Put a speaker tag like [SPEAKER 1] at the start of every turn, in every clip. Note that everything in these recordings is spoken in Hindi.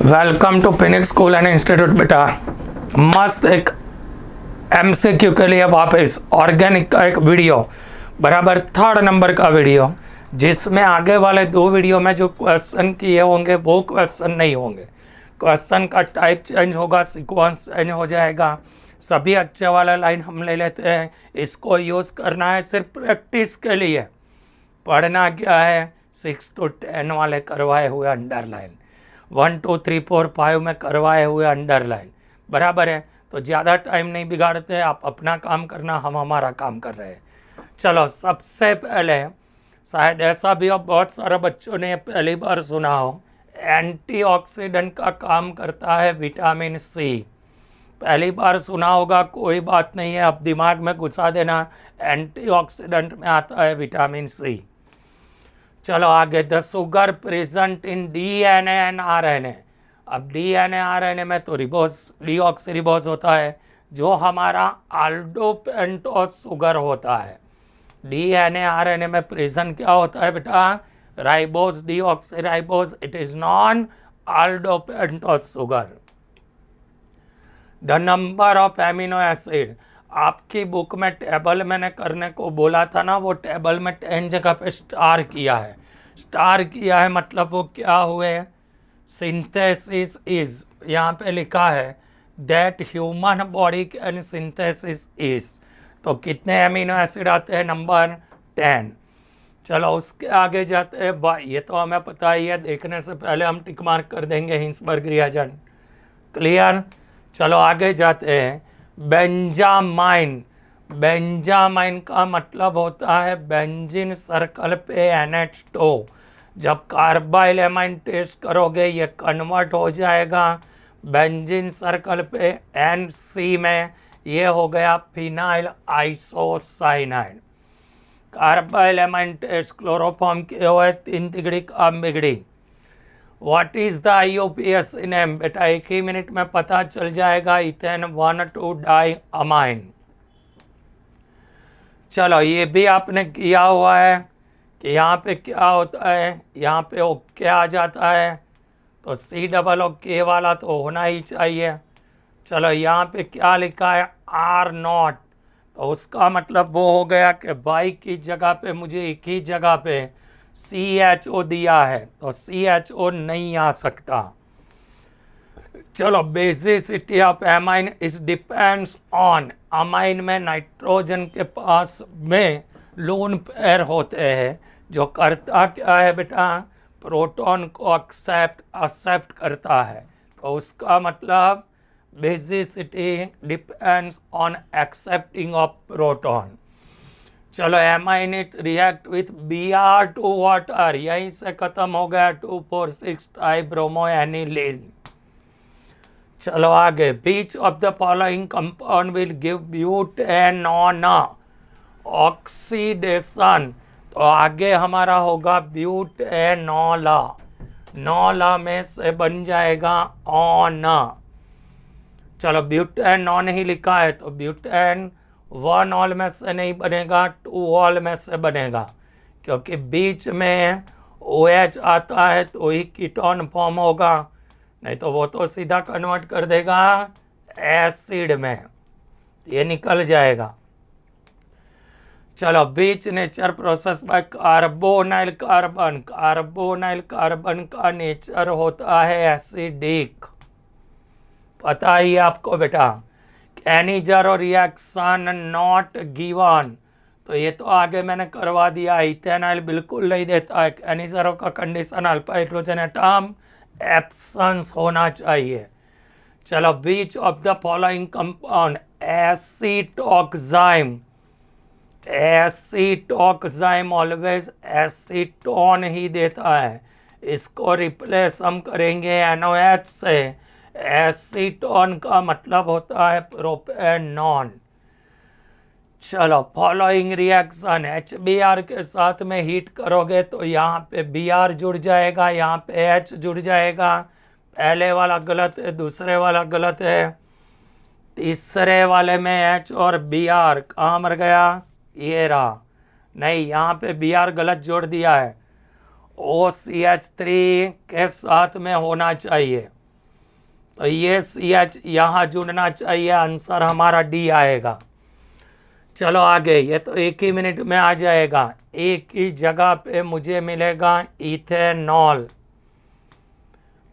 [SPEAKER 1] Welcome to Phoenix school and institute. बेटा मस्त एक एमसीक्यू के लिए वापस ऑर्गेनिक का एक वीडियो बराबर 3rd नंबर का वीडियो, जिसमें आगे वाले 2 वीडियो में जो क्वेश्चन किए होंगे वो क्वेश्चन नहीं होंगे। क्वेश्चन का टाइप चेंज होगा, सीक्वेंस चेंज हो जाएगा। सभी अच्छे वाला लाइन हम ले लेते हैं। इसको यूज़ करना है सिर्फ प्रैक्टिस के लिए। पढ़ना क्या है, 6 to 10 वाले करवाए हुए अंडरलाइन, 1 2 3 4 5 में करवाए हुए अंडरलाइन बराबर है। तो ज़्यादा टाइम नहीं बिगाड़ते, आप अपना काम करना, हम हमारा काम कर रहे हैं। चलो, सबसे पहले शायद ऐसा भी हो बहुत सारे बच्चों ने पहली बार सुना हो, एंटीऑक्सीडेंट का काम करता है विटामिन सी। पहली बार सुना होगा, कोई बात नहीं है, अब दिमाग में घुसा देना, एंटीऑक्सीडेंट में आता है विटामिन सी। चलो आगे, the sugar present in DNA and RNA. अब डीएनए आरएनए में तो रिबोस डीऑक्सीरिबोस होता है, जो हमारा आल्डोपेंटोस शुगर होता है। डीएनए आरएनए में प्रेजेंट क्या होता है बेटा, ribose deoxyribose, it is non aldopentose sugar. The number of amino acid, आपकी बुक में टेबल मैंने करने को बोला था ना, वो टेबल में 10 जगह पे स्टार किया है। स्टार किया है मतलब वो क्या हुए, सिंथेसिस इज, यहाँ पे लिखा है that human body can synthesis is. तो कितने एमिनो एसिड आते हैं, नंबर 10। चलो उसके आगे जाते हैं भाई, ये तो हमें पता ही है, देखने से पहले हम टिक मार्क कर देंगे हिंसबर्ग रिएजेंट, क्लियर। चलो आगे जाते हैं, बेंजामाइन। बेंजामाइन का मतलब होता है बेंजीन सर्कल पे NH2। जब कार्बाइल एमाइन टेस्ट करोगे ये कन्वर्ट हो जाएगा बेंजीन सर्कल पे NC में, ये हो गया phenyl isocyanide. Carbyl amine test chloroform के हुए 3 तिगड़ी काम बिगड़ी। What is the IUPAC name, बेटा 1 ही मिनट में पता चल जाएगा, इथेन 1,2 डाई अमाइन। चलो ये भी आपने किया हुआ है कि यहाँ पे क्या होता है, यहाँ पे ओके आ जाता है, तो COOK वाला तो होना ही चाहिए। चलो यहाँ पे क्या लिखा है, R0, तो उसका मतलब वो हो गया कि बाई की जगह पे मुझे एक ही जगह पे CHO दिया है, तो CHO नहीं आ सकता। चलो, basicity of amine is depends on, amine में नाइट्रोजन के पास में लोन पेयर होते हैं, जो करता क्या है बेटा, प्रोटॉन को एक्सेप्ट करता है, तो उसका मतलब basicity depends on accepting of proton. चलो, amine it react with Br2 water, यहीं से खत्म हो गया 2,4,6 ट्राइब्रोमोएनिलीन। चलो आगे, which of the following compound will give butanone oxidation, तो आगे हमारा होगा ब्यूटेनॉला, नॉला में से बन जाएगा ऑन। चलो ब्यूटेनॉन ही लिखा है, तो ब्यूटेन 1 ऑल में से नहीं बनेगा, 2 ऑल में से बनेगा, क्योंकि बीच में OH आता है तो ही कीटोन फॉर्म होगा, नहीं तो वो तो सीधा कन्वर्ट कर देगा एसिड में, ये निकल जाएगा। चलो, which nature process by carbonyl carbon, carbonyl carbon का नेचर होता है एसिडिक, पता ही आपको बेटा। एनीजरो रिएक्शन नॉट गिवन, तो ये तो आगे मैंने करवा दिया, इथेनॉल बिल्कुल नहीं देता है। एनीजरो का condition alpha hydrogen atom absence होना चाहिए। चलो, which of the following compound acetoxime, acetoxime always acetone ही देता है, इसको रिप्लेस हम करेंगे NOH से। एसीटोन का मतलब होता है प्रोपेनॉन। चलो, फॉलोइंग रिएक्शन HBr के साथ में हीट करोगे तो यहाँ पे Br जुड़ जाएगा, यहाँ पे H जुड़ जाएगा। पहले वाला गलत है, दूसरे वाला गलत है, तीसरे वाले में H और Br कहाँ मर गया, ये रहा, नहीं यहाँ पे Br गलत जोड़ दिया है, OCH3 के साथ में होना चाहिए। तो ये CH यहाँ जुड़ना चाहिए, आंसर हमारा D आएगा। चलो आगे, ये तो एक ही मिनट में आ जाएगा। एक ही जगह पे मुझे मिलेगा इथेनॉल,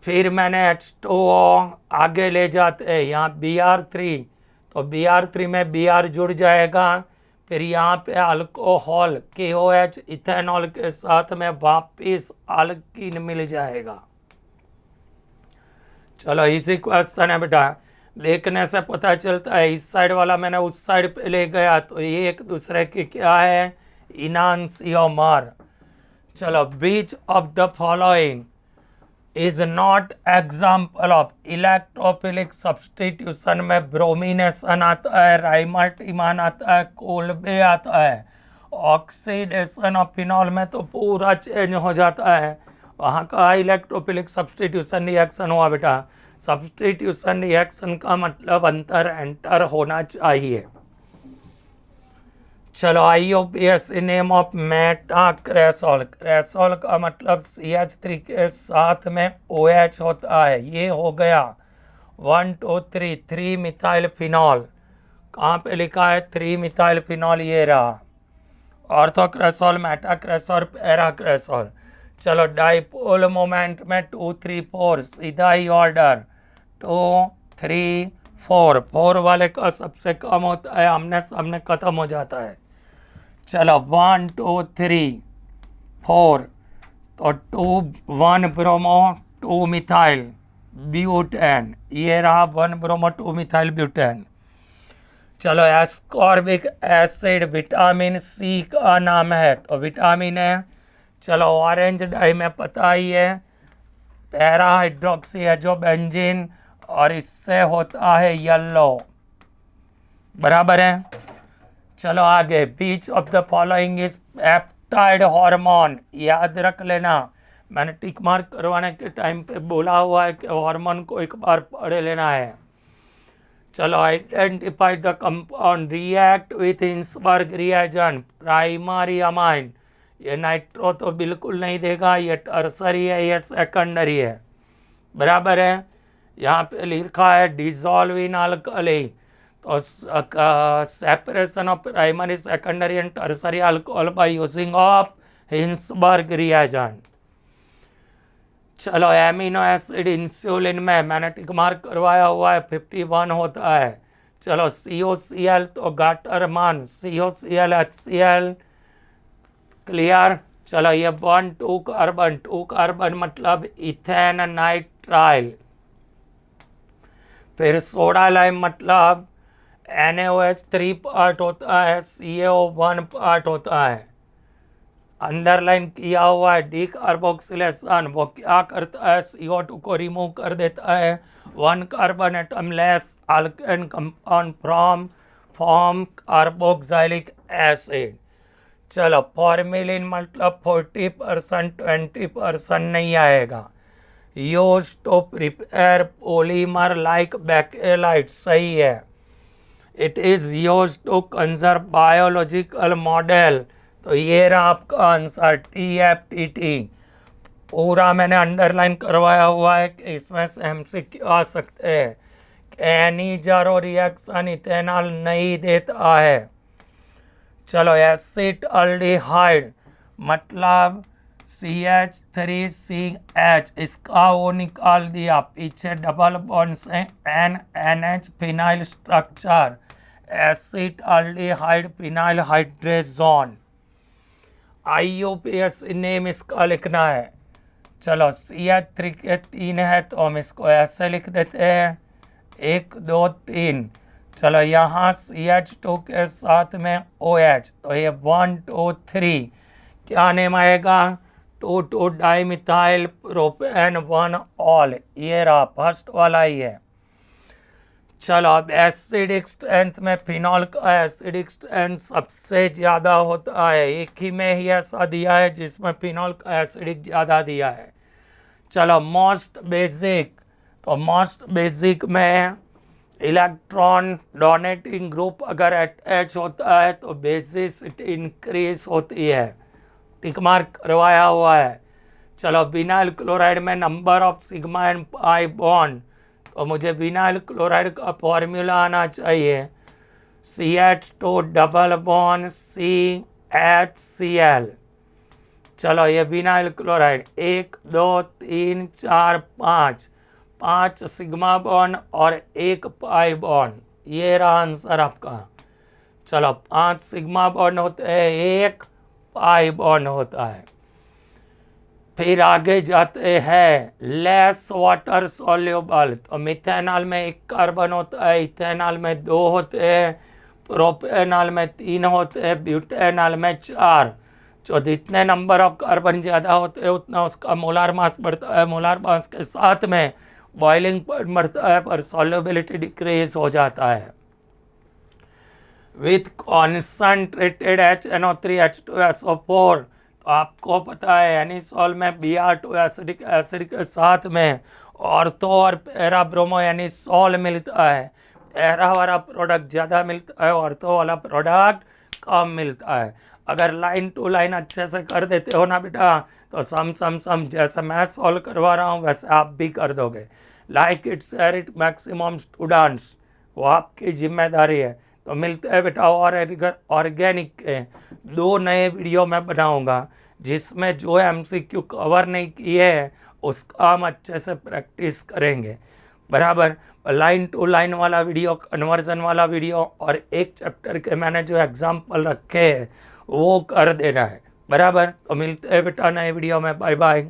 [SPEAKER 1] फिर मैंने H2O आगे ले जाते हैं, यहाँ Br3, तो Br3 में Br जुड़ जाएगा, फिर यहाँ पे अल्कोहल KOH इथेनॉल के साथ में वापिस अल्कीन मिल जाएगा। चलो इसी क्वेश्चन है बेटा, देखने से पता चलता है इस साइड वाला मैंने उस साइड पे ले गया तो ये एक दूसरे की क्या है, इनांसियोमर। चलो, which of the following is not example of electrophilic substitution में ब्रोमिनेशन आता है, राइमर्टिमान आता है, कोल्बे आता है। ऑक्सीडेशन ऑफ फिनॉल में तो पूरा चेंज हो जाता है, वहाँ का इलेक्ट्रोफिलिक सब्सटीट्यूशन रिएक्शन हुआ बेटा। सब्सटीट्यूशन रिएक्शन का मतलब अंतर एंटर होना चाहिए। चलो, IUPAC नेम ऑफ मेटाक्रेसोल, क्रेसोल का मतलब CH3 के साथ में OH होता है, ये हो गया 1 2 3 3 मिथाइल फिनॉल। कहाँ पे लिखा है 3 मिथाइल फिनॉल, ये रहा। ऑर्थोक्रेसोल, मेटाक्रेसोल, पैराक्रेसोल। चलो, डाइपोल मोमेंट में 2 3 4 सीधा ही ऑर्डर 2 3 4, 4 वाले का सबसे कम होता है, आमने सामने खत्म हो जाता है। चलो, 1 2 3 4, तो 2 1 ब्रोमो 2 मिथाइल ब्यूटेन, ये रहा 1 ब्रोमो 2 मिथाइल ब्यूटेन। चलो, एस्कॉर्बिक एसिड विटामिन C का नाम है, तो विटामिन है। चलो, ऑरेंज डाई में पता ही है, पैरा हाइड्रोक्सी है जो बेंजीन, और इससे होता है येलो, बराबर है। चलो आगे, which of the following is peptide hormone, याद रख लेना, मैंने टिक मार्क करवाने के टाइम पे बोला हुआ है कि हार्मोन को एक बार पढ़ लेना है। चलो, identify the compound react with Hinsberg reagent, primary amine, ये नाइट्रो तो बिल्कुल नहीं देगा, ये टर्सरी है, ये सेकेंडरी है, बराबर है। यहाँ पे लिखा है डिजॉल्व इन अल्कली, तो separation of primary secondary and tertiary alcohol by using of Hinsberg reagent. चलो, एमिनो एसिड इंसुलिन में मैंने टिक मार्क करवाया हुआ है, 51 होता है। चलो, COCl तो गाटरमान, COCl HCl, क्लियर। चलो, ये 1 2 कार्बन, 2 कार्बन मतलब इथेन नाइट्राइल, फिर सोडा लाइम मतलब NaOH 3 पार्ट होता है, CaO 1 पार्ट होता है। अंडरलाइन किया हुआ है डी कार्बोक्सिलेशन, वो क्या करता है, CO2 को रिमूव कर देता है, 1 carbon atom less alkane compound from form carboxylic acid. चलो, फॉर्मेलिन मतलब 40% 20% नहीं आएगा। Use to prepare polymer like bakelite, सही है। It is use to conserve biological model, तो ये रहा आपका आंसर TFTT। पूरा मैंने अंडरलाइन करवाया हुआ है कि इसमें से MCQ आ सकते हैं। एनी जारो रिएक्शन इथेनॉल नहीं देता है। चलो, एसिटाल्डिहाइड मतलब CH3CH, इसका वो निकाल दिया, पीछे डबल बॉन्ड से NH phenyl structure, acetaldehyde phenyl hydrazone. IUPAC name इसका लिखना है। चलो, CH3 के 3 है तो हम इसको ऐसे लिख देते हैं 1 2 3। चलो, यहाँ CH2 के साथ में OH, तो ये 1 2 3, क्या नेम आएगा, 2 2 डाइमिथाइल प्रोपेन 1 ऑल, ये रहा फर्स्ट वाला ही है। चलो, अब एसिडिक स्ट्रेंथ में फिनॉल का एसिडिक स्ट्रेंथ सबसे ज़्यादा होता है, एक ही में ही ऐसा दिया है जिसमें फिनॉल का एसिडिक ज़्यादा दिया है। चलो, मोस्ट बेसिक, तो मोस्ट बेसिक में इलेक्ट्रॉन डोनेटिंग ग्रुप अगर अटैच होता है तो बेसिसिटी इंक्रीज होती है, टिक मार्क करवाया हुआ है। चलो, विनाइल क्लोराइड में number of sigma and pi bond, तो मुझे विनाइल क्लोराइड का फॉर्मूला आना चाहिए CH2 डबल बॉन्ड CHCl। चलो ये विनाइल क्लोराइड 1 2 3 4 5 5 सिग्मा बॉन्ड और 1 पाई बॉन्ड, ये रहा आंसर आपका। चलो 5 सिग्मा बॉन्ड होते हैं, 1 पाई बॉन्ड होता है। फिर आगे जाते हैं लेस वाटर सॉल्युबल, तो मिथेनॉल में 1 कार्बन होता है, इथेनॉल में 2 होते हैं, प्रोपेनॉल में 3 होते हैं, ब्यूटेनॉल में 4। जो जितने नंबर ऑफ कार्बन ज़्यादा होते हैं उतना उसका मोलार मास बढ़ता है, मोलार मास के साथ में बॉइलिंग पॉइंट बढ़ता है, पर सॉल्युबिलिटी डिक्रीज हो जाता है। विथ कॉन्सनट्रेटेड HNO3H2SO4, तो आपको पता है एनिसॉल में Br2 एसिडिक एसिड के साथ में ऑर्थो और पैरा ब्रोमो एनिसॉल मिलता है। पैरा वाला प्रोडक्ट ज़्यादा मिलता है, ऑर्थो वाला प्रोडक्ट कम मिलता है। अगर लाइन टू लाइन अच्छे से कर देते हो ना बेटा, तो सम जैसे मैं सॉल्व करवा रहा हूँ वैसे आप भी कर दोगे। लाइक इट्स एरिट मैक्सिमम स्टूडेंट्स, वो आपकी जिम्मेदारी है। तो मिलते हैं बेटा और ऑर्गेनिक के 2 नए वीडियो मैं बनाऊंगा, जिसमें जो MCQ कवर नहीं किए है उसका हम अच्छे से प्रैक्टिस करेंगे। बराबर, लाइन टू लाइन वाला वीडियो, कन्वर्जन वाला वीडियो और एक चैप्टर के मैंने जो एग्जाम्पल रखे हैं वो कर देना है। बराबर, तो मिलते हैं बेटा नए वीडियो में। Bye bye.